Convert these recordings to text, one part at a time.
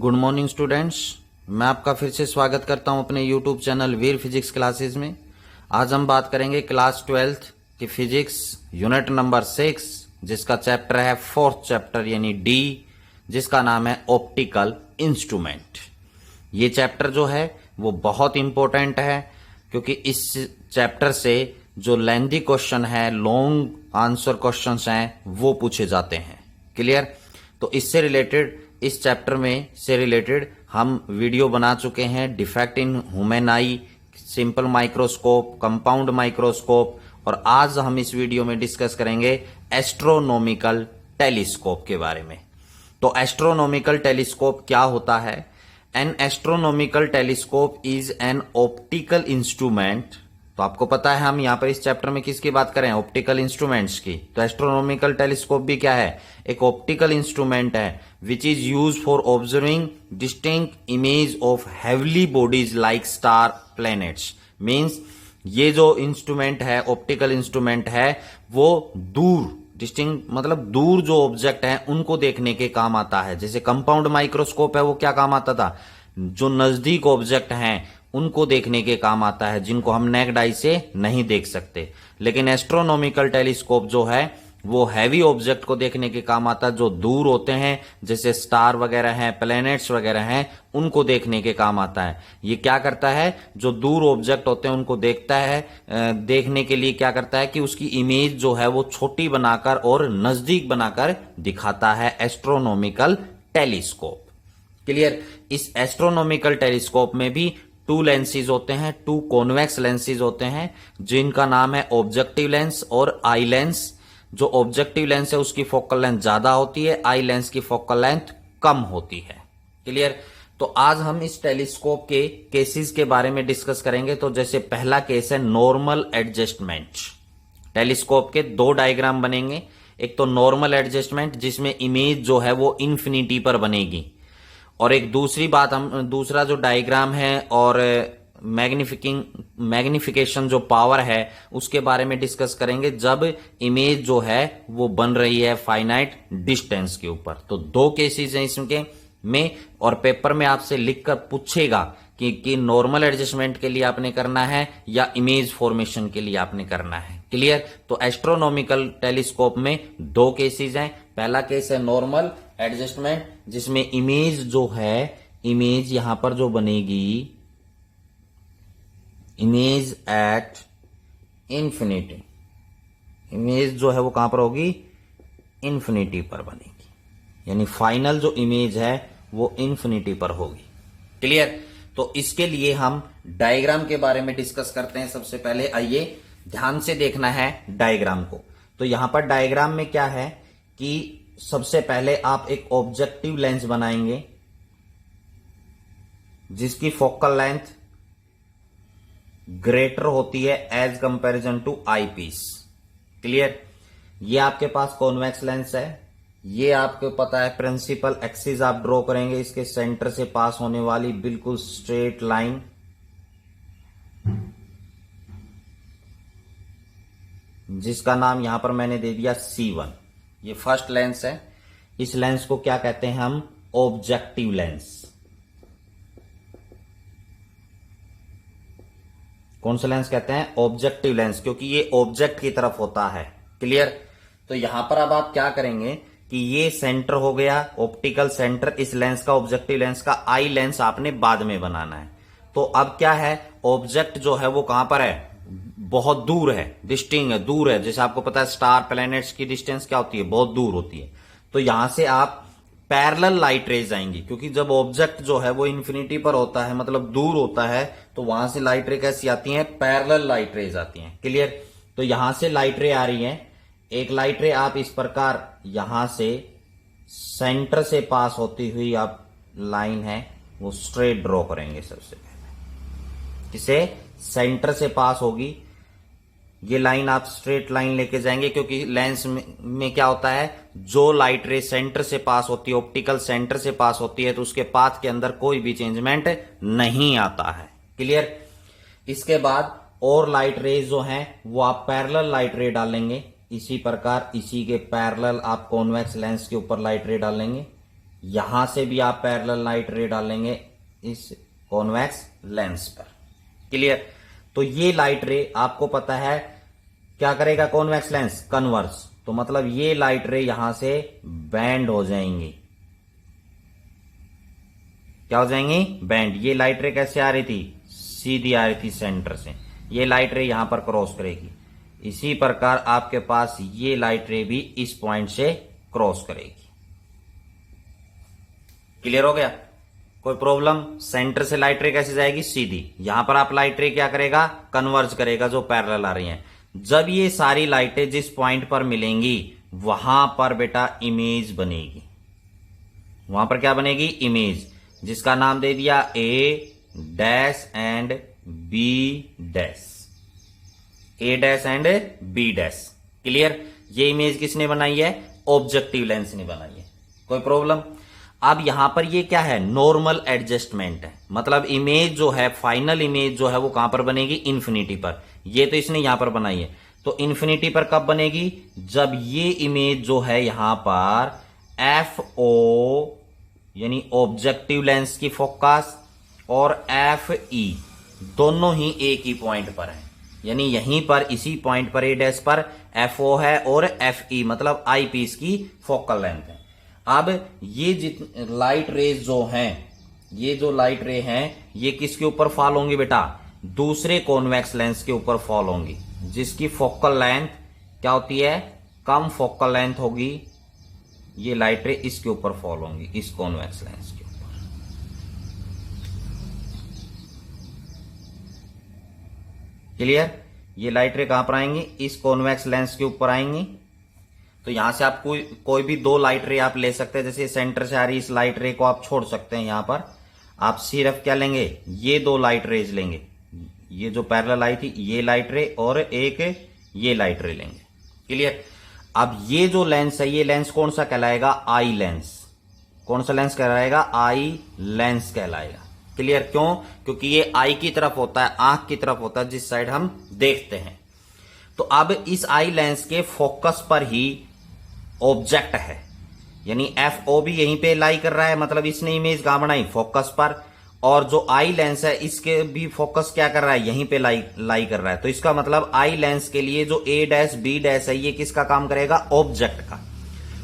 Good morning students. मैं आपका फिर से स्वागत करता हूं अपने यूट्यूब चैनल वीर फिजिक्स क्लासेस में। आज हम बात करेंगे क्लास 12th की फिजिक्स यूनिट नंबर 6, जिसका चैप्टर है फोर्थ चैप्टर यानी डी, जिसका नाम है ऑप्टिकल इंस्ट्रूमेंट। ये चैप्टर जो है वो बहुत इंपॉर्टेंट है, क्योंकि इस चैप्टर से जो लेंथी क्वेश्चन है, लॉन्ग आंसर क्वेश्चंस हैं, वो पूछे जाते हैं। क्लियर? तो इससे रिलेटेड, इस चैप्टर में से रिलेटेड हम वीडियो बना चुके हैं। Defect in human I, simple microscope, compound microscope, और आज हम इस वीडियो में डिस्कस करेंगे एस्ट्रोनॉमिकल टेलीस्कोप के बारे में। तो एस्ट्रोनॉमिकल टेलीस्कोप क्या होता है? N astronomical telescope is an optical instrument. तो आपको पता है हम यहां पर इस चैप्टर में किसकी बात करें? ऑप्टिकल इंस्ट्रूमेंट्स की। तो एस्ट्रोनॉमिकल टेलीस्कोप भी क्या है? एक ऑप्टिकल इंस्ट्रूमेंट है which is use for observing distinct image of heavily bodies like star, planets. Means ये जो इंस्ट्रूमेंट है, ऑप्टिकल इंस्ट्रूमेंट है, वो दूर डिस्टिंक्ट मतलब दूर जो ऑब्जेक्ट हैं उनको देखने के काम आता है। जैसे कंपाउंड माइक्रोस्कोप है, वो क्या काम आता था? जो नजदीक ऑब्जेक्ट हैं उनको देखने के काम आता है, जिनको हम नेक्ड आई से नहीं देख सकते। लेकिन एस्ट्रोनॉमिकल टेलीस्कोप जो है वो हैवी ऑब्जेक्ट को देखने के काम आता है, जो दूर होते हैं, जैसे स्टार वगैरह हैं, प्लैनेट्स वगैरह हैं, उनको देखने के काम आता है। ये क्या करता है? जो दूर ऑब्जेक्ट होते हैं उनको देखता है, देखने के लिए क्या करता है कि उसकी इमेज जो है वो छोटी बनाकर और नजदीक बनाकर दिखाता है एस्ट्रोनॉमिकल टेलीस्कोप। क्लियर? इस एस्ट्रोनॉमिकल टेलीस्कोप में भी टू लेंसेज होते हैं, टू कॉन्वेक्स लेंसेज होते हैं, जिनका नाम है ऑब्जेक्टिव लेंस और आई लेंस। जो ऑब्जेक्टिव लेंस है उसकी फोकल लेंथ ज्यादा होती है, आई लेंस की फोकल लेंथ कम होती है। क्लियर? तो आज हम इस टेलीस्कोप के केसेस के बारे में डिस्कस करेंगे। तो जैसे पहला केस है नॉर्मल एडजस्टमेंट। टेलीस्कोप के दो डायग्राम बनेंगे। एक तो नॉर्मल एडजस्टमेंट, जिसमें इमेज जो है वो इंफिनिटी पर बनेगी, और एक दूसरी बात, हम दूसरा जो डायग्राम है और मैग्निफिकेशन जो पावर है उसके बारे में डिस्कस करेंगे, जब इमेज जो है वो बन रही है फाइनाइट डिस्टेंस के ऊपर। तो दो केसेस हैं इसके में, और पेपर में आपसे लिखकर पूछेगा कि नॉर्मल एडजस्टमेंट के लिए आपने करना है या इमेज फॉर्मेशन के लिए आपने करना है। क्लियर? तो एस्ट्रोनॉमिकल टेलीस्कोप में दो केसेस हैं। पहला केस है नॉर्मल एडजस्टमेंट, जिसमें इमेज जो है, इमेज यहां पर जो बनेगी, इमेज एट इंफिनिटी, इमेज जो है वो कहां पर होगी? इंफिनिटी पर बनेगी, यानी फाइनल जो इमेज है वो इंफिनिटी पर होगी। क्लियर? तो इसके लिए हम डायग्राम के बारे में डिस्कस करते हैं। सबसे पहले आइए ध्यान से देखना है डायग्राम को। तो यहां पर डायग्राम में क्या है कि सबसे पहले आप एक ऑब्जेक्टिव लेंस बनाएंगे जिसकी फोकल लेंथ ग्रेटर होती है as comparison to eyepiece. Clear? ये आपके पास कॉन्वेक्स लेंस है। ये आपको पता है प्रिंसिपल एक्सिस आप ड्रॉ करेंगे, इसके सेंटर से पास होने वाली बिल्कुल स्ट्रेट लाइन, जिसका नाम यहां पर मैंने दे दिया C1। ये फर्स्ट लेंस है। इस लेंस को क्या कहते हैं हम? Objective lens. कौन सा लेंस कहते हैं? ऑब्जेक्टिव लेंस, क्योंकि ये ऑब्जेक्ट की तरफ होता है। क्लियर? तो यहां पर अब आप क्या करेंगे कि ये सेंटर हो गया, ऑप्टिकल सेंटर इस लेंस का, ऑब्जेक्टिव लेंस का। आई लेंस आपने बाद में बनाना है। तो अब क्या है? ऑब्जेक्ट जो है वो कहां पर है? बहुत दूर है, डिस्टिंग है, दूर है। जैसे आपको पता है स्टार, प्लैनेट्स की डिस्टेंस क्या होती है? बहुत दूर होती है। तो यहां से आप पैरेलल लाइट रेज आएंगी, क्योंकि जब ऑब्जेक्ट जो है वो इंफिनिटी पर होता है, मतलब दूर होता है, तो वहां से लाइट रे कैसी आती हैं? पैरेलल लाइट रेज आती हैं। क्लियर? तो यहां से लाइट रे आ रही है। एक लाइट रे आप इस प्रकार यहां से सेंटर से पास होती हुई आप लाइन है वो स्ट्रेट ड्रॉ करेंगे। सबसे पहले इसे सेंटर से पास होगी ये लाइन, आप स्ट्रेट लाइन लेके जाएंगे, क्योंकि लेंस में क्या होता है? जो लाइट रे सेंटर से पास होती है, ऑप्टिकल सेंटर से पास होती है, तो उसके पाथ के अंदर कोई भी चेंजमेंट नहीं आता है। क्लियर? इसके बाद और लाइट रेज जो हैं वो आप पैरेलल लाइट रे डालेंगे। इसी प्रकार इसी के पैरेलल आप कॉन्वेक्स लेंस के ऊपर लाइट रे डालेंगे। यहां से भी आप पैरेलल लाइट रे डालेंगे इस कॉन्वेक्स लेंस पर। क्लियर? तो ये लाइट रे आपको पता है क्या करेगा कॉन्वेक्स लेंस? कन्वर्स। तो मतलब ये लाइट रे यहां से बैंड हो जाएंगी। क्या हो जाएंगी? बैंड। ये लाइट रे कैसे आ रही थी? सीधी आ रही थी सेंटर से। ये लाइट रे यहां पर क्रॉस करेगी। इसी प्रकार आपके पास ये लाइट रे भी इस पॉइंट से क्रॉस करेगी। क्लियर हो गया? कोई प्रॉब्लम? सेंटर से लाइट रे कैसे जाएगी? सीधी। यहां पर आप लाइट रे क्या करेगा? कन्वर्ज करेगा, जो पैरेलल आ रही हैं। जब ये सारी लाइटें जिस पॉइंट पर मिलेंगी वहां पर बेटा इमेज बनेगी। वहां पर क्या बनेगी? इमेज, जिसका नाम दे दिया A dash and B dash. A dash and B dash. Clear? ये इमेज किसने बनाई है? ऑब्जेक्टिव लेंस ने बनाई है। कोई प्रॉब्लम? अब यहां पर ये क्या है? नॉर्मल एडजस्टमेंट है। मतलब इमेज जो है, फाइनल इमेज जो है वो कहां पर बनेगी? इन्फिनिटी पर। ये तो इसने यहां पर बनाई है, तो इन्फिनिटी पर कब बनेगी? जब ये इमेज जो है यहां पर एफ ओ यानी ऑब्जेक्टिव लेंस की फोकस और एफ ई दोनों ही एक ही पॉइंट पर है। यानी यहीं पर इसी पॉइंट पर ए डैश पर एफ ओ है और एफ ई मतलब आई पीस की फोकल लेंथ है। अब ये लाइट रेज जो हैं, ये जो लाइट रे हैं ये किसके ऊपर फॉल होंगी बेटा? दूसरे कॉन्वेक्स लेंस के ऊपर फॉल होंगी, जिसकी फोकल लेंथ क्या होती है? कम फोकल लेंथ होगी। ये लाइट रे इसके ऊपर फॉल होंगी, इस कॉन्वेक्स लेंस के ऊपर। क्लियर? ये लाइट रे कहां पर आएंगी? इस कॉन्वेक्स लेंस के ऊपर आएंगी। तो यहां से आप कोई भी दो लाइट रे आप ले सकते हैं। जैसे सेंटर से आ रही इस लाइट रे को आप छोड़ सकते हैं। यहां पर आप सिर्फ क्या लेंगे? ये दो लाइट रेज लेंगे। ये जो पैरेलल आई थी ये लाइट रे और एक ये लाइट रे लेंगे। क्लियर? अब ये जो लेंस है ये लेंस कौन सा कहलाएगा? Eye lens. कौन सा लेंस कहलाएगा? आई लेंस कहलाएगा। क्लियर? क्यों? क्योंकि ये आई की तरफ होता है, आंख की तरफ होता है, जिस साइड हम देखते हैं। तो अब इस आई लेंस के फोकस पर ही ऑब्जेक्ट है, यानी एफ ओ भी यहीं पे लाई कर रहा है। मतलब इसने इमेज कहां बनाई? फोकस पर। और जो आई लेंस है इसके भी फोकस क्या कर रहा है? यहीं पे लाई कर रहा है। तो इसका मतलब आई लेंस के लिए जो ए डैश बी डैश है ये किसका काम करेगा? ऑब्जेक्ट का।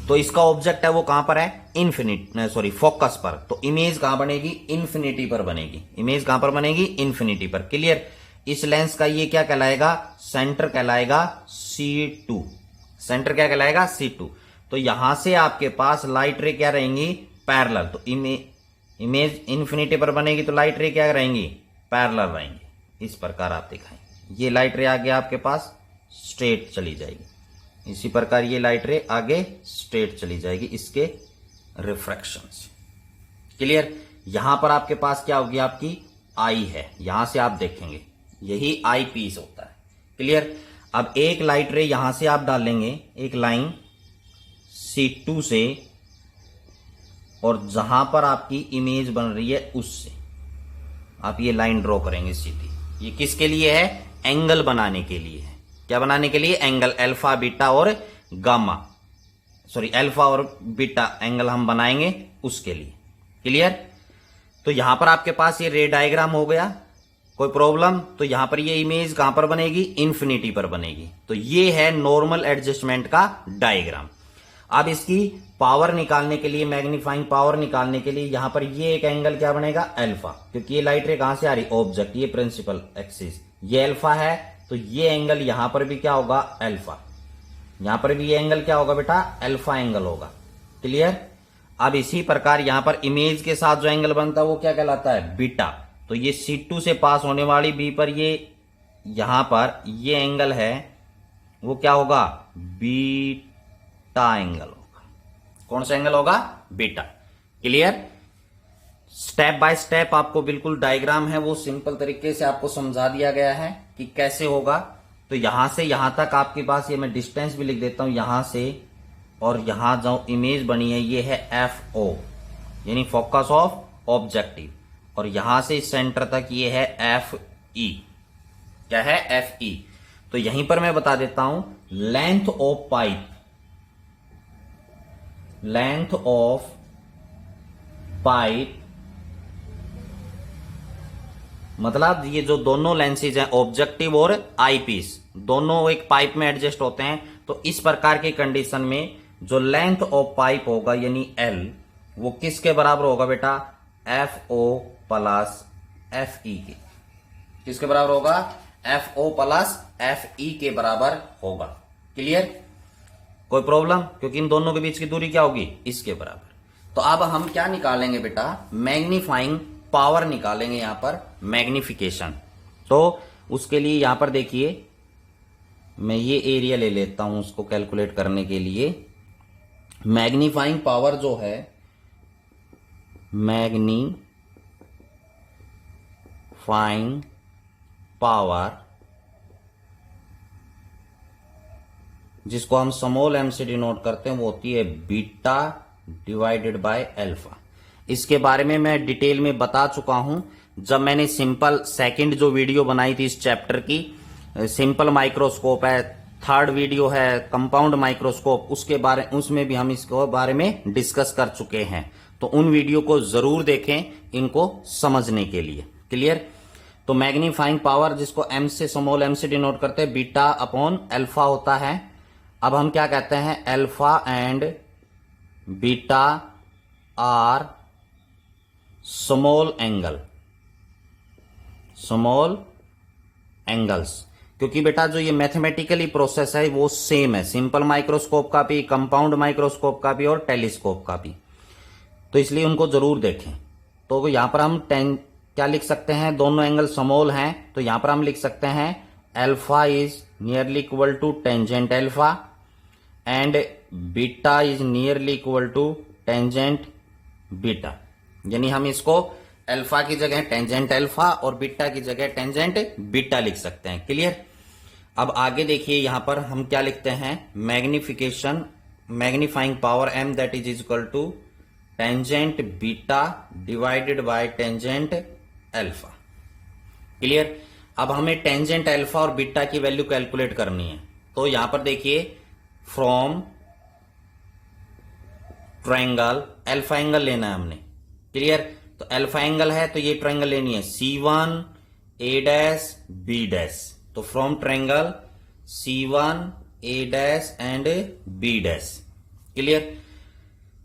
तो इसका ऑब्जेक्ट है वो कहां पर है? फोकस पर। तो इमेज कहां बनेगी? इन्फिनिटी पर बनेगी। इमेज कहां पर बनेगी? इन्फिनिटी पर। क्लियर? इस लेंस का ये क्या कहलाएगा? सेंटर कहलाएगा C2। सेंटर क्या कहलाएगा? C2। तो यहां से आपके पास लाइट रे क्या रहेंगी? पैरेलल। तो इमेज इन्फिनिटी पर बनेगी तो लाइट रे क्या रहेंगी? पैरेलल रहेंगी। इस प्रकार आप दिखाएं। ये लाइट रे आगे आपके पास स्ट्रेट चली जाएगी। इसी प्रकार ये लाइट रे आगे स्ट्रेट चली जाएगी इसके रिफ्रैक्शन से। क्लियर? यहां पर आपके पास क्या होगी? आपकी आई है। यहां से आप देखेंगे यही आई पीस होता है। क्लियर? अब एक लाइट रे यहां से आप डालेंगे, एक लाइन C2 से, और जहां पर आपकी इमेज बन रही है उससे आप ये लाइन ड्रॉ करेंगे सीधी। ये किसके लिए है? एंगल बनाने के लिए है। क्या बनाने के लिए? एंगल। अल्फा बीटा और गामा, अल्फा और बीटा एंगल हम बनाएंगे उसके लिए। क्लियर? तो यहां पर आपके पास ये रे डायग्राम हो गया। कोई प्रॉब्लम? तो यहां पर ये इमेज कहां पर बनेगी? इन्फिनिटी पर बनेगी। तो ये है नॉर्मल एडजस्टमेंट का डायग्राम। अब इसकी पावर निकालने के लिए, मैग्नीफाइंग पावर निकालने के लिए यहां पर ये एक एंगल क्या बनेगा? अल्फा। क्योंकि ये लाइट रे कहां से आ रही? ऑब्जेक्ट, ये प्रिंसिपल एक्सिस, ये अल्फा है। तो ये एंगल यहां पर भी क्या होगा? अल्फा। यहां पर भी ये एंगल क्या होगा बेटा? अल्फा एंगल होगा। क्लियर? अब इसी प्रकार यहां पर इमेज के साथ जो एंगल बनता है वो क्या कहलाता है? बीटा। तो ये C2 से पास होने वाली बी पर ये यहां पर ये एंगल है वो क्या होगा? बीटा एंगल होगा। कौन सा एंगल होगा? Beta. Clear? Step by step आपको बिल्कुल डायग्राम है वो सिंपल तरीके से आपको समझा दिया गया है कि कैसे होगा। तो यहां से यहां तक आपके पास, ये मैं डिस्टेंस भी लिख देता हूं, यहां से और यहां जो इमेज बनी है ये है FO यानी फोकस ऑफ ऑब्जेक्टिव, और यहां से सेंटर तक ये है FE। क्या है? FE। तो यहीं पर मैं बता देता हूं, length of pipe, length of pipe, मतलब ये जो दोनों लेंसेज हैं ऑब्जेक्टिव और आई पीस दोनों एक पाइप में एडजस्ट होते हैं। तो इस प्रकार की कंडीशन में जो लेंथ ऑफ पाइप होगा यानी एल, वो किसके बराबर होगा बेटा? F O plus F E के। किसके बराबर होगा? F O plus F E के बराबर होगा। क्लियर? कोई प्रॉब्लम? क्योंकि इन दोनों के बीच की दूरी क्या होगी? इसके बराबर। तो अब हम क्या निकालेंगे बेटा? मैग्नीफाइंग पावर निकालेंगे, यहां पर मैग्निफिकेशन। तो उसके लिए यहां पर देखिए, मैं ये एरिया ले लेता हूं उसको कैलकुलेट करने के लिए। मैग्नीफाइंग पावर जो है, मैग्नीफाइंग पावर जिसको हम स्मॉल एम से डिनोट करते हैं वो होती है बीटा डिवाइडेड बाय अल्फा। इसके बारे में मैं डिटेल में बता चुका हूं जब मैंने सिंपल सेकंड जो वीडियो बनाई थी इस चैप्टर की। सिंपल माइक्रोस्कोप है, थर्ड वीडियो है कंपाउंड माइक्रोस्कोप, उसमें भी हम इसके बारे में डिस्कस कर चुके हैं। तो उन वीडियो को जरूर देखें इनको समझने के लिए। क्लियर? तो मैग्नीफाइंग पावर जिसको एम से स्मॉल एम से डिनोट करते हैं बीटा अपॉन अल्फा होता है। अब हम क्या कहते हैं? Alpha and beta are small angles. क्योंकि बेटा जो ये मैथमेटिकली प्रोसेस है वो सेम है, सिंपल माइक्रोस्कोप का भी, कंपाउंड माइक्रोस्कोप का भी और टेलीस्कोप का भी। तो इसलिए उनको जरूर देखें। तो यहां पर हम क्या लिख सकते हैं? दोनों एंगल स्मॉल हैं, तो यहां पर हम लिख सकते हैं alpha is nearly equal to tangent alpha and beta is nearly equal to tangent beta. यानी हम इसको अल्फा की जगह टेंजेंट अल्फा और बीटा की जगह टेंजेंट बीटा लिख सकते हैं। क्लियर? अब आगे देखिए, यहां पर हम क्या लिखते हैं? Magnification, magnifying power M that is equal to tangent beta divided by tangent alpha. Clear? अब हमें टेंजेंट अल्फा और बीटा की वैल्यू कैलकुलेट करनी है। तो यहां पर देखिए, फ्रॉम ट्रायंगल अल्फा एंगल लेना है हमने। क्लियर? तो अल्फा एंगल है तो ये ट्रायंगल लेनी है C1 A dash B dash. तो from triangle C1 A dash and B dash. Clear?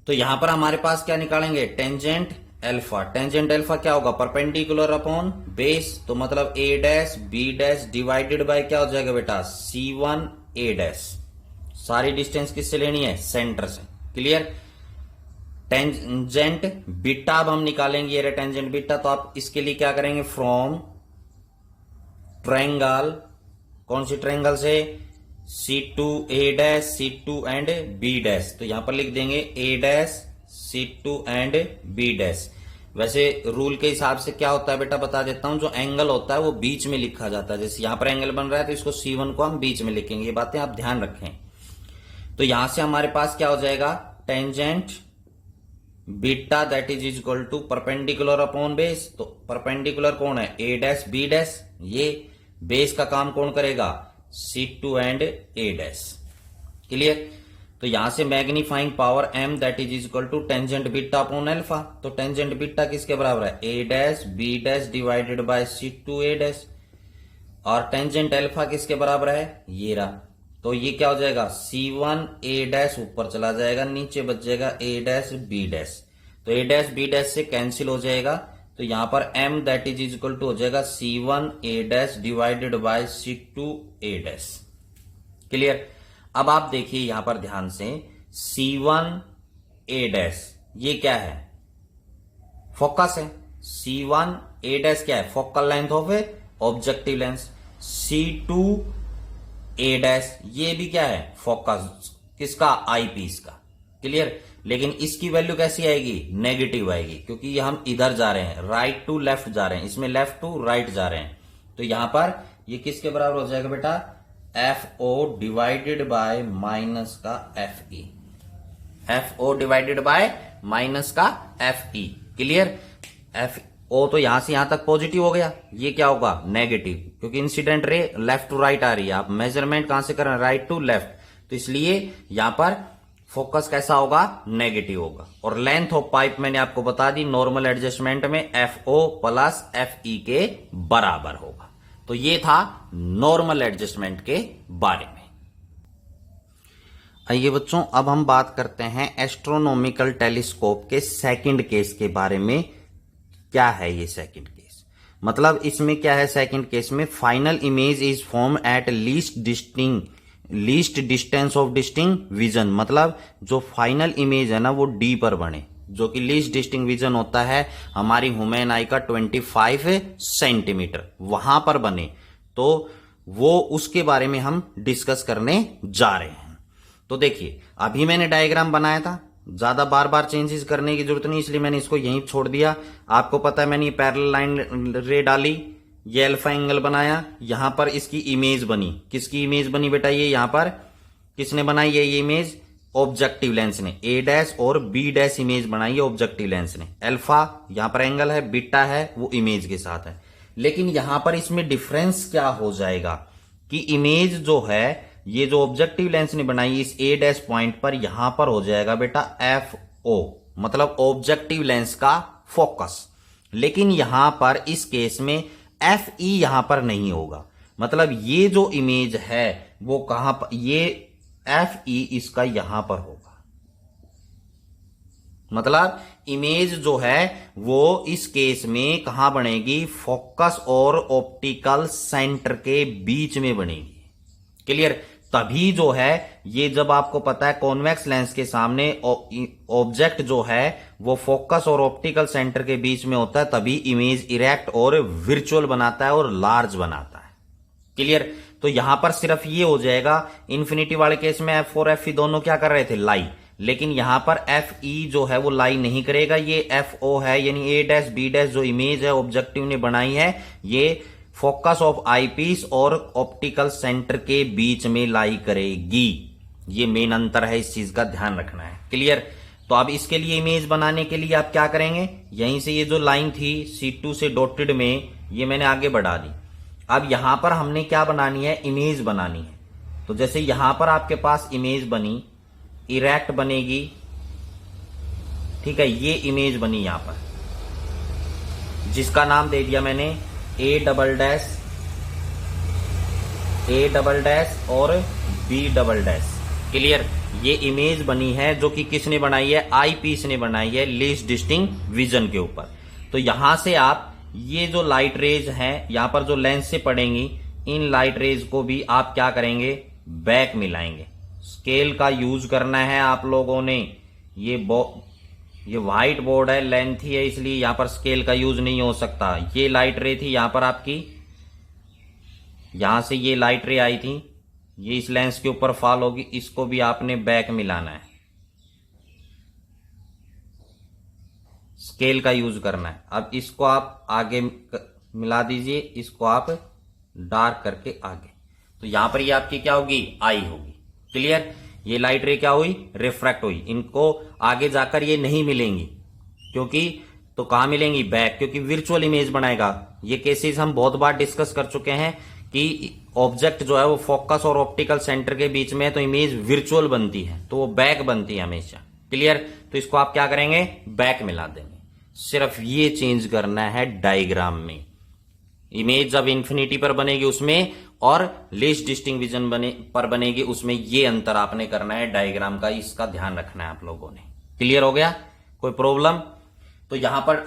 तो यहां पर हमारे पास क्या निकालेंगे? Tangent alpha. टेंजेंट अल्फा क्या होगा? Perpendicular upon base. तो मतलब A dash B dash divided bye क्या हो जाएगा बेटा? C1 A dash. सारी डिस्टेंस किससे लेनी है? सेंटर से। क्लियर? टेंजेंट बीटा अब हम निकालेंगे, ये टेंजेंट बीटा। तो आप इसके लिए क्या करेंगे? फ्रॉम ट्रायंगल, कौन सी ट्रायंगल से? C2 A dash C2 and B dash. तो यहां पर लिख देंगे A dash C2 and B dash. वैसे रूल के हिसाब से क्या होता है बेटा बता देता हूं, जो एंगल होता है वो बीच में लिखा जाता है। जैसे यहां पर एंगल बन रहा है तो इसको C1 को हम बीच में लिखेंगे, ये बातें आप ध्यान रखें। तो यहां से हमारे पास क्या हो जाएगा? Tangent beta that is equal to perpendicular upon base. तो परपेंडिकुलर कौन है? A dash B dash. ये बेस का काम कौन करेगा? C2 and A dash. Clear? तो यहां से magnifying power m that is equal to tangent beta upon alpha. तो टेंजेंट बीटा किसके बराबर है? A dash B dash divided by C2 A dash. और टेंजेंट अल्फा किसके बराबर है? ये रहा। तो ये क्या हो जाएगा? C1 A डैश ऊपर चला जाएगा, नीचे बच जाएगा A डैश B डैश। तो A डैश B डैश से कैंसिल हो जाएगा। तो यहां पर m that is equal to हो जाएगा C1 A dash divided by C2 A dash. Clear? अब आप देखिए यहां पर ध्यान से, C1 A डैश ये क्या है? फोकस है। C1 A डैश क्या है? Focal length of A objective lens. C2 A dash ये भी क्या है? फोकस किसका? आई पीस का। क्लियर? लेकिन इसकी वैल्यू कैसी आएगी? नेगेटिव आएगी, क्योंकि ये हम इधर जा रहे हैं, राइट टू लेफ्ट जा रहे हैं, इसमें लेफ्ट टू राइट जा रहे हैं। तो यहां पर ये किसके बराबर हो जाएगा बेटा? FO डिवाइडेड बाय माइनस का FE। FO divided by minus का FE। क्लियर? FO तो यहां से यहां तक पॉजिटिव हो गया, ये क्या होगा? नेगेटिव, क्योंकि incident ray left to right आ रही है। आप मेजरमेंट कहां से कर रहे हैं? Right to left. तो इसलिए यहां पर फोकस कैसा होगा, नेगेटिव होगा। और लेंथ ऑफ पाइप मैंने आपको बता दी नॉर्मल एडजस्टमेंट में FO प्लस FE के बराबर होगा। तो ये था नॉर्मल एडजस्टमेंट के बारे में। आइए बच्चों, अब हम बात करते हैं एस्ट्रोनॉमिकल टेलीस्कोप के सेकंड केस के बारे में। क्या है ये सेकंड केस? मतलब इसमें क्या है, सेकंड केस में final image is form at least distance of distinct vision. मतलब जो फाइनल इमेज है ना वो डी पर बने, जो कि लीस्ट डिस्टिंग विजन होता है हमारी ह्यूमन आई का 25 सेंटीमीटर, वहां पर बने। तो वो उसके बारे में हम डिस्कस करने जा रहे हैं। तो देखिए, अभी मैंने डायग्राम बनाया था, ज्यादा बार बार चेंजेस करने की जरूरत नहीं, इसलिए मैंने इसको यहीं छोड़ दिया। आपको पता है मैंने ये पैरेलल लाइन रे डाली, ये अल्फा एंगल बनाया, यहां पर इसकी इमेज बनी। किसकी इमेज बनी बेटा? ये यहां पर किसने बनाई है ये इमेज? ऑब्जेक्टिव लेंस ने। ए डैश और बी डैश इमेज बनाई है ऑब्जेक्टिव लेंस ने। अल्फा यहां पर एंगल है, बीटा है वो इमेज के साथ है। लेकिन यहां पर इसमें डिफरेंस क्या हो जाएगा कि इमेज जो है ये जो ऑब्जेक्टिव लेंस ने बनाई इस ए डैश पॉइंट पर, यहां पर हो जाएगा बेटा FO, मतलब ऑब्जेक्टिव लेंस का फोकस। लेकिन यहां पर इस केस में FE यहां पर नहीं होगा। मतलब ये जो इमेज है वो कहां पर, ये FE इसका यहां पर होगा। मतलब इमेज जो है वो इस केस में कहां बनेगी? फोकस और ऑप्टिकल सेंटर के बीच में बनेगी। क्लियर? तभी जो है ये, जब आपको पता है कॉन्वेक्स लेंस के सामने ऑब्जेक्ट जो है वो फोकस और ऑप्टिकल सेंटर के बीच में होता है, तभी इमेज इरेक्ट और विर्चुअल बनाता है और लार्ज बनाता है। क्लियर? तो यहां पर सिर्फ ये हो जाएगा। इन्फिनिटी वाले केस में F4 FE दोनों क्या कर रहे थे? लाई। लेकिन यहां पर FE जो है वो लाई नहीं करेगा, ये FO है, यानी A डैश B डैश जो इमेज है ऑब्जेक्टिव ने बनाई है, ये फोकस ऑफ आईपीस और ऑप्टिकल सेंटर के बीच में लाई करेगी। ये मेन अंतर है, इस चीज का ध्यान रखना है। क्लियर? तो अब इसके लिए इमेज बनाने के लिए आप क्या करेंगे? यहीं से ये जो लाइन थी C2 से डॉटेड में, ये मैंने आगे बढ़ा दी। अब यहां पर हमने क्या बनानी है? इमेज बनानी है। तो जैसे यहां पर आपके पास इमेज बनी, इरेक्ट बनेगी, ठीक है, ये इमेज बनी यहां पर, जिसका नाम दे दिया मैंने A डबल डैश और B डबल डैश। क्लियर? ये इमेज बनी है जो कि किसने बनाई है? आई पीस ने बनाई है लीस्ट डिस्टिंग विजन के ऊपर। तो यहां से आप ये जो लाइट रेज हैं यहां पर जो लेंस से पड़ेंगी, इन लाइट रेज को भी आप क्या करेंगे? बैक मिलाएंगे। स्केल का यूज करना है आप लोगों ने। ये व्हाइट बोर्ड है, लेंथी है, इसलिए यहां पर स्केल का यूज नहीं हो सकता। ये लाइट रे थी यहां पर आपकी, यहां से ये लाइट रे आई थी, ये इस लेंस के ऊपर फॉल होगी, इसको भी आपने बैक मिलाना है, स्केल का यूज करना है। अब इसको आप आगे मिला दीजिए, इसको आप डार्क करके आगे। तो यहां पर ये आपकी क्या होगी? आई होगी। क्लियर? ये लाइट रे क्या हुई? रिफ्रैक्ट हुई। इनको आगे जाकर ये नहीं मिलेंगी, क्योंकि तो कहां मिलेंगी? बैक, क्योंकि विर्चुअल इमेज बनाएगा। ये केसेस हम बहुत बार डिस्कस कर चुके हैं कि ऑब्जेक्ट जो है वो फोकस और ऑप्टिकल सेंटर के बीच में है, तो इमेज विर्चुअल बनती है, तो वो बैक बनती है हमेशा। क्लियर? तो इसको आप क्या करेंगे? बैक मिला देंगे। सिर्फ ये चेंज करना है डायग्राम में। इमेज जब इंफिनिटी पर बनेगी उसमें, और लीस्ट डिस्टिंग विजन पर बनेगी उसमें, ये अंतर आपने करना है डायग्राम का, इसका ध्यान रखना है आप लोगों ने। क्लियर हो गया? कोई प्रॉब्लम? तो यहां पर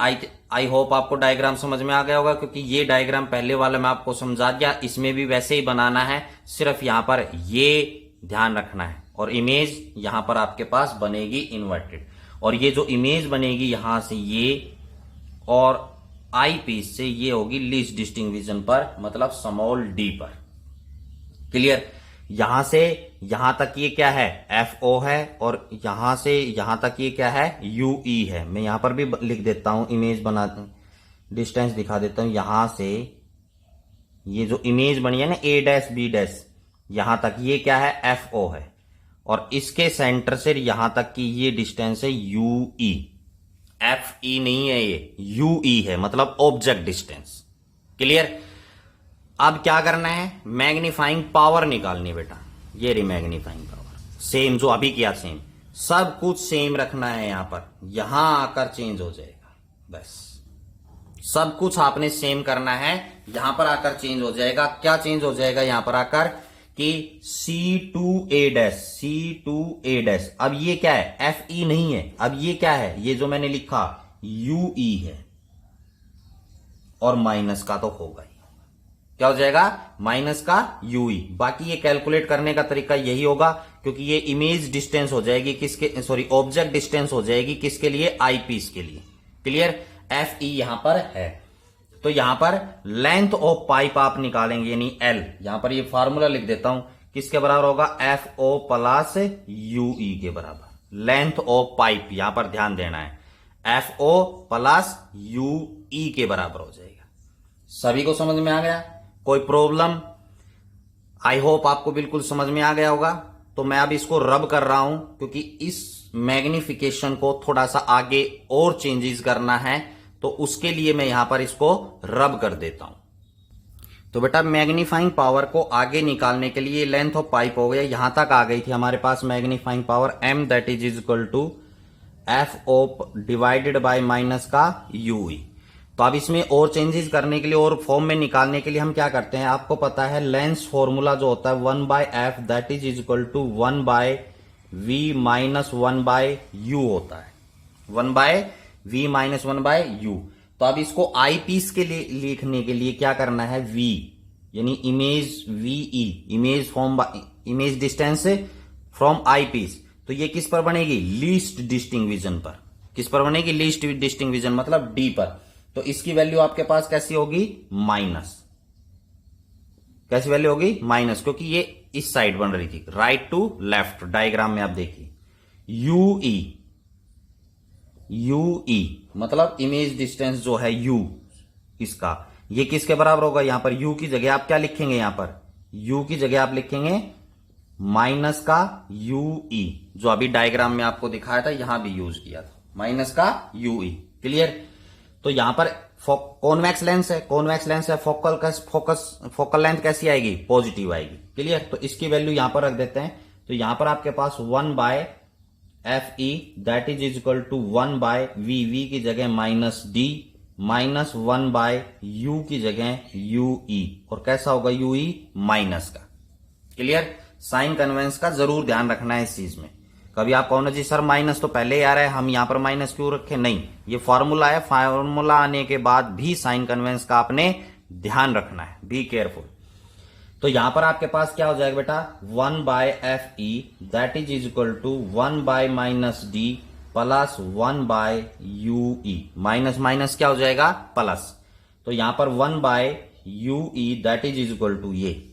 आई होप आपको डायग्राम समझ में आ गया होगा, क्योंकि ये डायग्राम पहले वाला मैं आपको समझा दिया, इसमें भी वैसे ही बनाना है, सिर्फ यहां पर ये ध्यान रखना है। और इमेज यहां पर आपके पास बनेगी इन्वर्टेड, और ये जो इमेज बनेगी यहां से ये, और आई पीस से ये होगी लीस्ट डिस्टिंग विजन पर, मतलब स्मॉल डी पर। क्लियर? यहां से यहां तक ये क्या है? FO है, और यहां से यहां तक ये क्या है? UE है। मैं यहां पर भी लिख देता हूं, इमेज बना, डिस्टेंस दिखा देता हूं। यहां से ये जो इमेज बनी है ना A डैश B डैश, यहां तक ये क्या है? FO है, और इसके सेंटर से यहां तक की ये डिस्टेंस है UE। FE नहीं है, ये UE है, मतलब ऑब्जेक्ट डिस्टेंस। क्लियर? अब क्या करना है? मैग्नीफाइंग पावर निकालनी है बेटा। ये रही मैग्नीफाइंग पावर, सेम जो अभी किया, सेम सब कुछ सेम रखना है यहां पर, यहां आकर चेंज हो जाएगा। बस सब कुछ आपने सेम करना है, यहां पर आकर चेंज हो जाएगा। क्या चेंज हो जाएगा यहां पर आकर कि C2A', अब ये क्या है, FE नहीं है, अब ये क्या है, ये जो मैंने लिखा UE है, और माइनस का तो होगा ही, क्या हो जाएगा, माइनस का UE। बाकी ये कैलकुलेट करने का तरीका यही होगा, क्योंकि ये इमेज डिस्टेंस हो जाएगी किसके, सॉरी ऑब्जेक्ट डिस्टेंस हो जाएगी किसके लिए, आईपीस के लिए। क्लियर, FE यहां पर है। तो यहां पर लेंथ ऑफ पाइप आप निकालेंगे, यानी L, यहां पर ये फार्मूला लिख देता हूं, किसके बराबर होगा, FO प्लस UE के बराबर। लेंथ ऑफ पाइप यहां पर ध्यान देना है, FO प्लस UE के बराबर हो जाएगा। सभी को समझ में आ गया, कोई प्रॉब्लम? आई होप आपको बिल्कुल समझ में आ गया होगा। तो मैं अब इसको रब कर रहा हूं, क्योंकि इस मैग्निफिकेशन को थोड़ा सा आगे और चेंजेस करना है, तो उसके लिए मैं यहां पर इसको रब कर देता हूं। तो बेटा मैग्नीफाइंग पावर को आगे निकालने के लिए लेंथ ऑफ पाइप हो गया, यहां तक आ गई थी हमारे पास magnifying power M, that is equal to FO divided by minus का UE। तो अब इसमें और चेंजेस करने के लिए और फॉर्म में निकालने के लिए हम क्या करते हैं, आपको पता है लेंस फॉर्मूला जो होता है 1/f that is equal to 1/v minus 1/u होता है, 1/v माइनस 1/u। तो अब इसको आई पीस के लिए लिखने के लिए क्या करना है, v यानी image VE, image distance from eyepiece. तो ये किस पर बनेगी, लीस्ट डिस्टिंक्विजन पर। किस पर बनेगी, लीस्ट डिस्टिंक्विजन मतलब D पर। तो इसकी वैल्यू आपके पास कैसी होगी, माइनस। कैसी वैल्यू होगी, माइनस, क्योंकि ये इस साइड बन रही थी, राइट टू लेफ्ट। डायग्राम में आप देखिए UE मतलब इमेज डिस्टेंस जो है U इसका, ये किसके बराबर होगा, यहां पर U की जगह आप क्या लिखेंगे, यहां पर U की जगह आप लिखेंगे माइनस का UE, जो अभी डायग्राम में आपको दिखाया था, यहां भी यूज किया था, माइनस का UE। क्लियर। तो यहां पर कॉन्वेक्स लेंस है, फोकल लेंथ कैसी आएगी, पॉजिटिव आएगी। क्लियर। तो इसकी वैल्यू यहां पर रख देते हैं। तो यहां पर आपके पास 1/FE that is equal to 1/v की जगह -d माइनस 1/u की जगह UE, और कैसा होगा UE, माइनस का। क्लियर। साइन कन्वेंस का जरूर ध्यान रखना है इस चीज में। कभी आप कहो ना जी सर माइनस तो पहले ही आ रहा है, हम यहां पर माइनस क्यों रखें, नहीं, ये फॉर्मूला है, फॉर्मूला आने के बाद भी साइन कन्वेंस का आपने ध्यान रखना है, बी केयरफुल। तो यहां पर आपके पास क्या हो जाएगा बेटा, 1/FE that is equal to 1/-d plus 1/UE, minus minus क्या हो जाएगा, प्लस। तो यहां पर 1/UE that is equal to, ये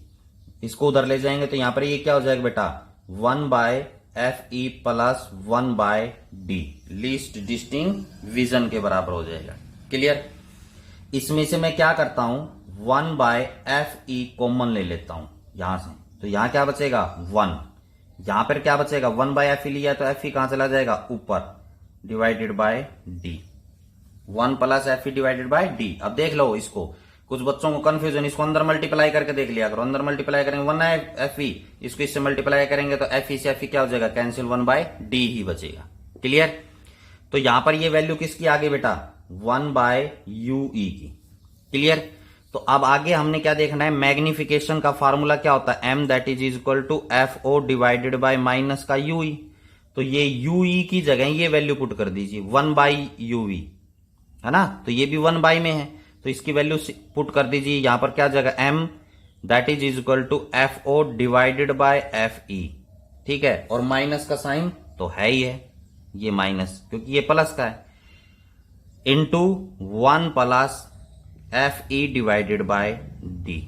इसको उधर ले जाएंगे तो यहां पर ये क्या हो जाएगा बेटा, 1/FE प्लस 1/d, लीस्ट डिस्टिंक्विजन के बराबर हो जाएगा। क्लियर। इसमें से मैं क्या करता हूं, 1/FE कॉमन ले लेता हूं यहां से, तो यहां क्या बचेगा 1, यहां पर क्या बचेगा 1/FE लिया तो FE कहां चला जाएगा, ऊपर, divided by d, 1 plus FE divided by d। अब देख लो इसको, कुछ बच्चों को कंफ्यूजन, इसको अंदर मल्टीप्लाई करके देख लिया करो, अंदर मल्टीप्लाई करेंगे 1/FE, इसको इससे मल्टीप्लाई करेंगे तो FE से FE क्या हो जाएगा, कैंसिल, 1/d ही बचेगा। क्लियर। तो यहां पर ये वैल्यू किसकी आ गई बेटा, 1/UE की। क्लियर। तो अब आगे हमने क्या देखना है, मैग्निफिकेशन का फार्मूला क्या होता है, M that is equal to FO divided by minus का UE। तो ये UE की जगह ये वैल्यू पुट कर दीजिए, 1/UV है ना, तो ये भी 1 में है, तो इसकी वैल्यू पुट कर दीजिए, यहां पर क्या जगह, M that is equal to FO divided by FE। ठीक है, और माइनस का साइन तो है ही है, ये माइनस क्योंकि ये प्लस का है, into 1 plus FE divided by D,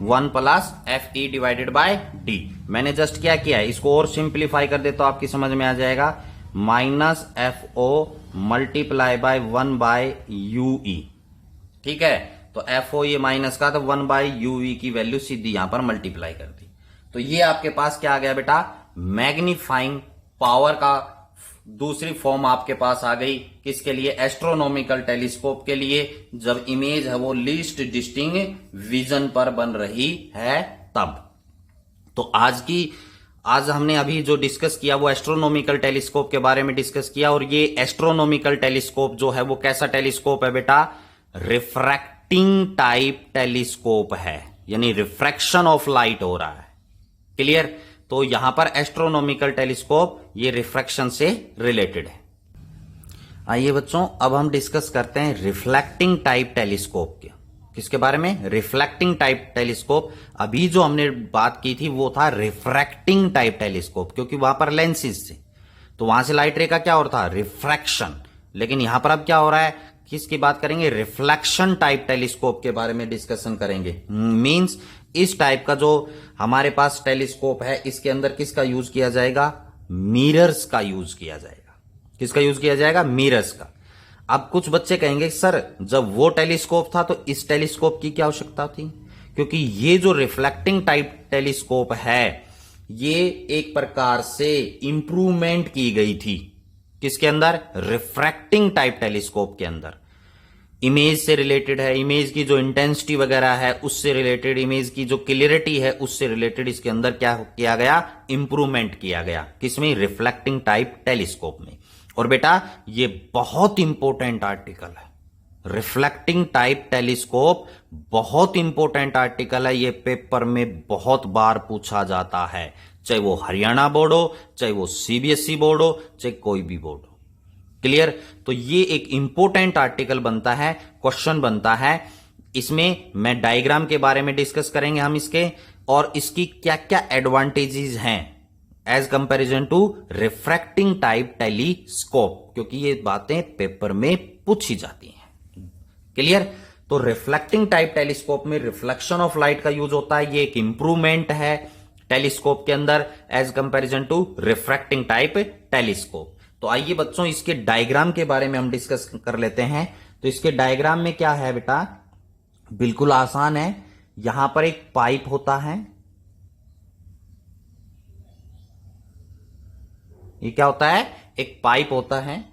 1 plus FE divided by D। मैंने जस्ट क्या किया है, इसको और सिंप्लीफाई कर दे तो आपकी समझ में आ जाएगा, minus FO multiply by 1/UE। ठीक है, तो FO ये माइनस का, तो 1/UE की वैल्यू सीधी यहां पर मल्टीप्लाई कर दी। तो ये आपके पास क्या आ गया बेटा, मैग्नीफाइंग पावर का दूसरी फॉर्म आपके पास आ गई, किसके लिए, एस्ट्रोनॉमिकल टेलीस्कोप के लिए, जब इमेज है वो लीस्ट डिस्टिंक्ट विजन पर बन रही है तब। तो आज की आज हमने अभी जो डिस्कस किया वो एस्ट्रोनॉमिकल टेलीस्कोप के बारे में डिस्कस किया, और ये एस्ट्रोनॉमिकल टेलीस्कोप जो है वो कैसा टेलीस्कोप है बेटा? रिफ्रैक्टिंग टाइप टेलीस्कोप है, यानी रिफ्रैक्शन ऑफ लाइट हो रहा है। क्लियर? तो यहां पर एस्ट्रोनॉमिकल टेलीस्कोप ये रिफ्रैक्शन से रिलेटेड है। आइए बच्चों, अब हम डिस्कस करते हैं रिफ्लेक्टिंग टाइप टेलीस्कोप के। किसके बारे में? Reflecting type telescope. अभी जो हमने बात की थी वो था रिफ्रैक्टिंग टाइप टेलीस्कोप, क्योंकि वहां पर लेंसेज थे, तो वहां से लाइट रे का क्या हो रहा था? रिफ्रैक्शन। लेकिन यहां पर अब क्या हो रहा है? किसकी बात करेंगे? रिफ्लेक्शन टाइप टेलीस्कोप के बारे में डिस्कशन करेंगे। मींस इस टाइप का जो हमारे पास टेलीस्कोप है, इसके अंदर किसका यूज किया जाएगा? मिरर्स का यूज किया जाएगा। किसका यूज किया जाएगा? मिरर्स का। अब कुछ बच्चे कहेंगे सर जब वो टेलीस्कोप था तो इस टेलीस्कोप की क्या आवश्यकता थी? क्योंकि ये जो रिफ्लेक्टिंग टाइप टेलीस्कोप है ये एक प्रकार से इंप्रूवमेंट की गई थी। किसके अंदर? रिफ्रैक्टिंग टाइप टेलीस्कोप के अंदर। इमेज से रिलेटेड है, इमेज की जो इंटेंसिटी वगैरह है उससे रिलेटेड, इमेज की जो क्लियरिटी है उससे रिलेटेड इसके अंदर क्या किया गया? इंप्रूवमेंट किया गया। किसमें? रिफ्लेक्टिंग टाइप टेलीस्कोप में। और बेटा ये बहुत इंपॉर्टेंट आर्टिकल है। रिफ्लेक्टिंग टाइप टेलीस्कोप बहुत इंपॉर्टेंट आर्टिकल है, ये पेपर में बहुत बार पूछा जाता है, चाहे वो हरियाणा बोर्ड हो, चाहे वो सीबीएसई बोर्ड हो, चाहे कोई भी बोर्ड हो। क्लियर? तो ये एक इंपॉर्टेंट आर्टिकल बनता है, क्वेश्चन बनता है। इसमें मैं डायग्राम के बारे में डिस्कस करेंगे हम इसके, और इसकी क्या क्या एडवांटेजेस हैं as comparison to refracting type telescope, क्योंकि ये बातें पेपर में पूछी जाती हैं। क्लियर? तो रिफ्लेक्टिंग टाइप टेलीस्कोप में रिफ्लेक्शन ऑफ लाइट का यूज होता है, ये एक इंप्रूवमेंट है टेलीस्कोप के अंदर as comparison to refracting type telescope. तो आइए बच्चों इसके डायग्राम के बारे में हम डिस्कस कर लेते हैं। तो इसके डायग्राम में क्या है बेटा? बिल्कुल आसान है। यहां पर एक पाइप होता है, ये क्या होता है? एक पाइप होता है।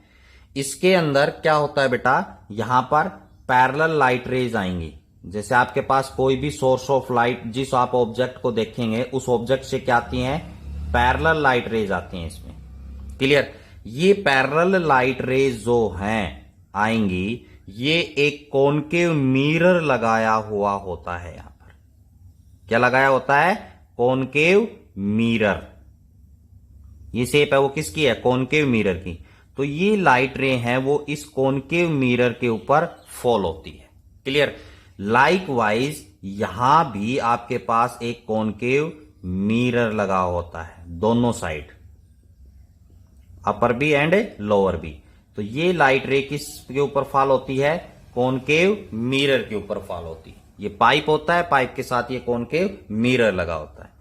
इसके अंदर क्या होता है बेटा? यहां पर पैरेलल लाइट रेज आएंगी। जैसे आपके पास कोई भी सोर्स ऑफ लाइट, जिस आप ऑब्जेक्ट को देखेंगे उस ऑब्जेक्ट से क्या आती हैं? पैरेलल लाइट रेज आती हैं इसमें। क्लियर? ये पैरेलल लाइट रेज जो हैं आएंगी, ये एक कॉनकेव मिरर लगाया हुआ होता है। यहां पर क्या लगाया होता है? Concave mirror. ये शेप है वो किसकी है? कॉनकेव मिरर की। तो ये लाइट रे है वो इस कॉनकेव मिरर के ऊपर फॉल होती है। क्लियर? लाइकवाइज यहां भी आपके पास एक कॉनकेव मिरर लगा होता है, दोनों साइड, अपर भी एंड लोअर भी। तो ये लाइट रे किस के ऊपर फॉल होती है? कॉनकेव मिरर के ऊपर फॉल होती है। ये पाइप होता है, पाइप के साथ ये कॉनकेव मिरर लगा होता है।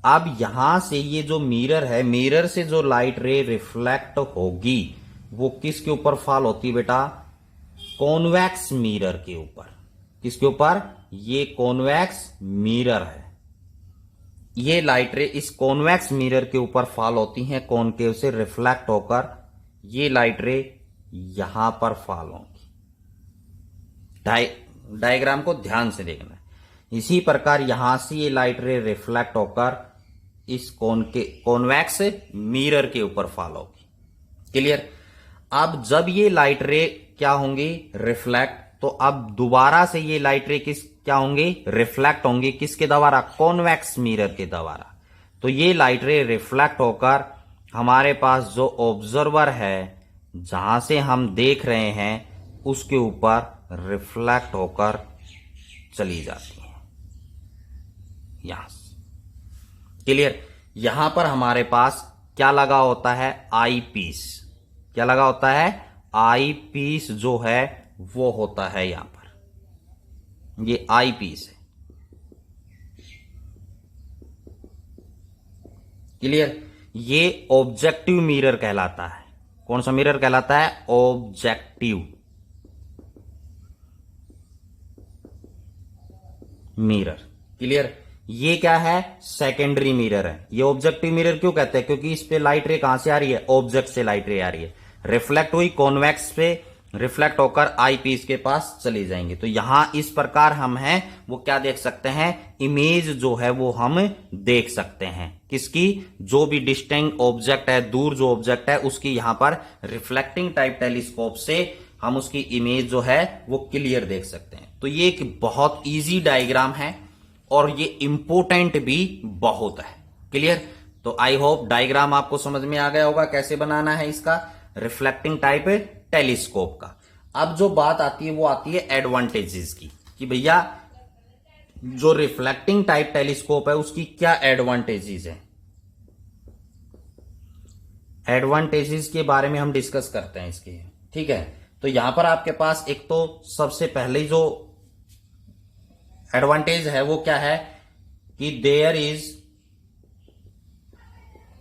अब यहां से ये जो मिरर है, मिरर से जो लाइट रे रिफ्लेक्ट होगी वो किसके ऊपर फॉल होती है बेटा? कॉन्वेक्स मिरर के ऊपर। किसके ऊपर? ये कॉन्वेक्स मिरर है। ये लाइट रे इस कॉन्वेक्स मिरर के ऊपर फॉल होती हैं, कॉनकेव से रिफ्लेक्ट होकर ये लाइट रे यहां पर फॉल होंगी। डायग्राम को ध्यान से देखना है। इसी प्रकार यहां से ये लाइट रे रिफ्लेक्ट होकर इस कॉन्वेक्स मिरर के ऊपर फॉल होगी। क्लियर? अब जब ये लाइट रे क्या होंगी? रिफ्लेक्ट। तो अब दोबारा से ये लाइट रे क्या होंगी? रिफ्लेक्ट होंगी। किसके द्वारा? कॉन्वेक्स मिरर के द्वारा। तो ये लाइट रे रिफ्लेक्ट होकर हमारे पास जो ऑब्जर्वर है, जहां से हम देख रहे हैं, उसके ऊपर रिफ्लेक्ट होकर चली जाती है यहां से। क्लियर? यहां पर हमारे पास क्या लगा होता है? आई पीस। क्या लगा होता है? आई पीस जो है वो होता है यहां पर, ये आई पीस है। क्लियर? ये ऑब्जेक्टिव मिरर कहलाता है। कौन सा मिरर कहलाता है? Objective mirror. क्लियर? ये क्या है? सेकेंडरी मिरर है। ये ऑब्जेक्टिव मिरर क्यों कहते हैं? क्योंकि इस पे लाइट रे कहां से आ रही है? ऑब्जेक्ट से लाइट रे आ रही है, रिफ्लेक्ट हुई कॉन्वेक्स पे, रिफ्लेक्ट होकर आई पीस के पास चली जाएंगी। तो यहां इस प्रकार हम हैं वो क्या देख सकते हैं, इमेज जो है वो हम देख सकते हैं किसकी, जो भी डिस्टिंक्ट ऑब्जेक्ट है, दूर जो ऑब्जेक्ट है उसकी यहां पर रिफ्लेक्टिंग टाइप टेलीस्कोप से हम उसकी इमेज जो है वो क्लियर देख सकते हैं। तो ये एक बहुत इजी डायग्राम है और ये इंपॉर्टेंट भी बहुत है। क्लियर? तो आई होप डायग्राम आपको समझ में आ गया होगा कैसे बनाना है इसका रिफ्लेक्टिंग टाइप टेलीस्कोप का। अब जो बात आती है वो आती है एडवांटेजेस की, कि भैया जो रिफ्लेक्टिंग टाइप टेलीस्कोप है उसकी क्या एडवांटेजेस है। एडवांटेजेस के बारे में हम डिस्कस करते हैं इसके। ठीक है, तो यहां पर आपके पास एक तो सबसे पहले जो एडवांटेज है वो क्या है कि there is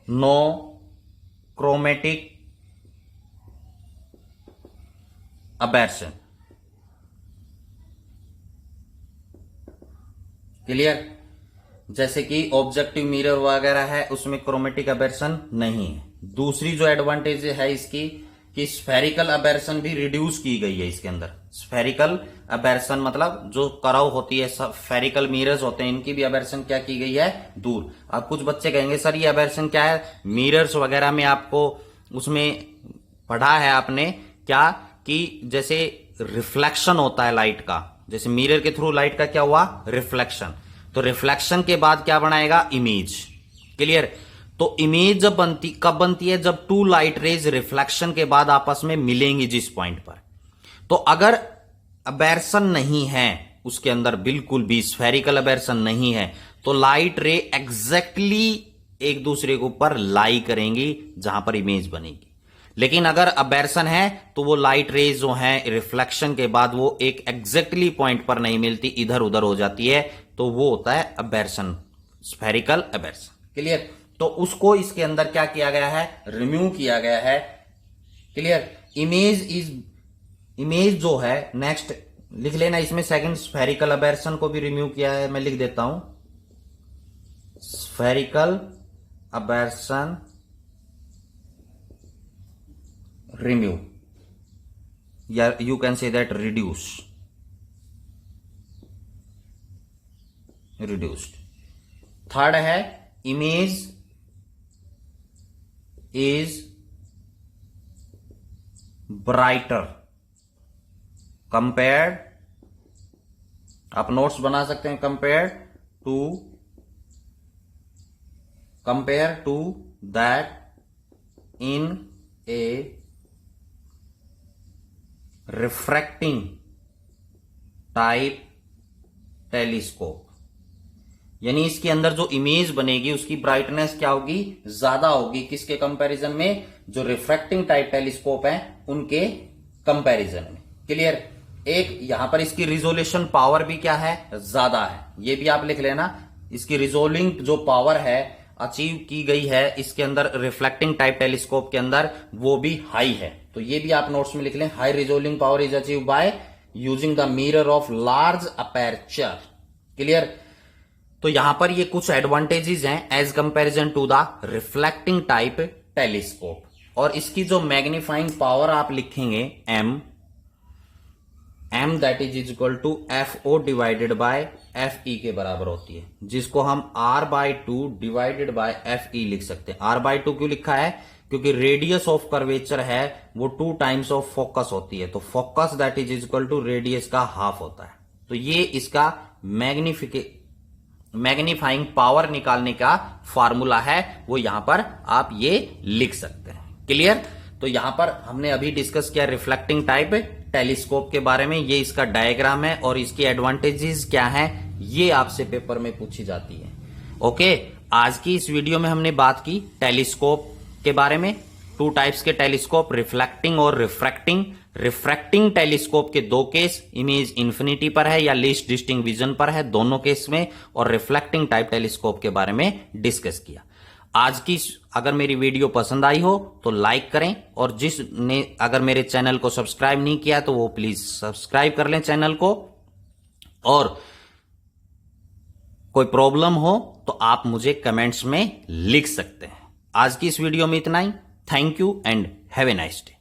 no chromatic aberration. Clear? जैसे कि ऑब्जेक्टिव मिरर वगैरह है उसमें क्रोमेटिक अबेरशन नहीं है। दूसरी जो एडवांटेज है इसकी कि स्फेरिकल अबेरशन भी रिड्यूस की गई है इसके अंदर। स्फेरिकल अबेरशन मतलब जो करव होती है, स्फेरिकल मिरर्स होते हैं, इनकी भी अबेरशन क्या की गई है, दूर। अब कुछ बच्चे कहेंगे सर ये अबेरशन क्या है, मिरर्स वगैरह में आपको उसमें पढ़ा है आपने क्या कि जैसे रिफ्लेक्शन होता है लाइट का, जैसे मिरर के थ्रू लाइट का क्या हुआ, रिफ्लेक्शन। तो रिफ्लेक्शन के बाद क्या बनाएगा, इमेज। क्लियर? तो इमेज जब बनती, कब बनती है, जब टू लाइट रेज रिफ्लेक्शन के बाद आपस में मिलेंगी जिस पॉइंट पर। तो अगर अबेरशन नहीं है उसके अंदर, बिल्कुल भी स्फेरिकल अबेरशन नहीं है, तो लाइट रे एग्जैक्टली एक दूसरे के ऊपर लाई करेंगी जहां पर इमेज बनेगी। लेकिन अगर अबेरशन है तो वो लाइट रेज जो है रिफ्लेक्शन के बाद वो एक एग्जैक्टली पॉइंट पर नहीं मिलती, इधर उधर हो जाती है, तो वो होता है अबेरशन, स्फेरिकल अबेरशन। क्लियर? तो उसको इसके अंदर क्या किया गया है, रिमूव किया गया है। क्लियर? इमेज जो है, नेक्स्ट लिख लेना इसमें, सेकंड स्फेरिकल अबेरशन को भी रिमूव किया है, मैं लिख देता हूं स्फेरिकल अबेरशन रिमूव, या you can say that reduced. Third है इमेज इज ब्राइटर कंपेयर्ड, आप नोट्स बना सकते हैं, compare to that in a refracting type telescope. यानी इसके अंदर जो इमेज बनेगी उसकी ब्राइटनेस क्या होगी, ज्यादा होगी, किसके कंपैरिजन में, जो रिफ्रैक्टिंग टाइप टेलीस्कोप है उनके कंपैरिजन में। क्लियर? एक यहां पर इसकी रिजोल्यूशन पावर भी क्या है, ज्यादा है, ये भी आप लिख लेना। इसकी रिजोल्विंग जो पावर है अचीव की गई है इसके अंदर रिफ्लेक्टिंग टाइप टेलीस्कोप के अंदर, वो भी हाई है। तो ये भी आप नोट्स में लिख लें, high resolving power is achieve by using the mirror of large aperture. Clear? तो यहां पर ये कुछ एडवांटेजेस हैं as comparison to the reflecting type telescope. और इसकी जो मैग्नीफाइंग पावर आप लिखेंगे m that is equal to FO divided by FE के बराबर होती है, जिसको हम R/2 डिवाइडेड बाय FE लिख सकते हैं। R/2 क्यों लिखा है, क्योंकि रेडियस ऑफ कर्वेचर है वो 2 टाइम्स ऑफ फोकस होती है, तो focus that is equal to radius का हाफ होता है। तो ये इसका मैग्नीफाइंग पावर निकालने का फॉर्मूला है, वो यहां पर आप ये लिख सकते हैं। क्लियर? तो यहां पर हमने अभी डिस्कस किया रिफ्लेक्टिंग टाइप टेलीस्कोप के बारे में, ये इसका डायग्राम है और इसकी एडवांटेजेस क्या हैं ये आपसे पेपर में पूछी जाती है। ओके, आज की इस वीडियो में हमने बात की टेलीस्कोप के बारे में, 2 टाइप्स के टेलीस्कोप, रिफ्लेक्टिंग और रिफ्रैक्टिंग। रिफ्रैक्टिंग टेलीस्कोप के 2 केस, इमेज इंफिनिटी पर है या लीस्ट डिस्टिंक्ट विजन पर है, दोनों केस में, और रिफ्लेक्टिंग टाइप टेलीस्कोप के बारे में डिस्कस किया। आज की अगर मेरी वीडियो पसंद आई हो तो लाइक करें, और जिसने अगर मेरे चैनल को सब्सक्राइब नहीं किया तो वो प्लीज सब्सक्राइब कर लें चैनल को। और कोई प्रॉब्लम हो तो आप मुझे कमेंट्स में लिख सकते हैं। आज की इस वीडियो में इतना ही। Thank you and have a nice day.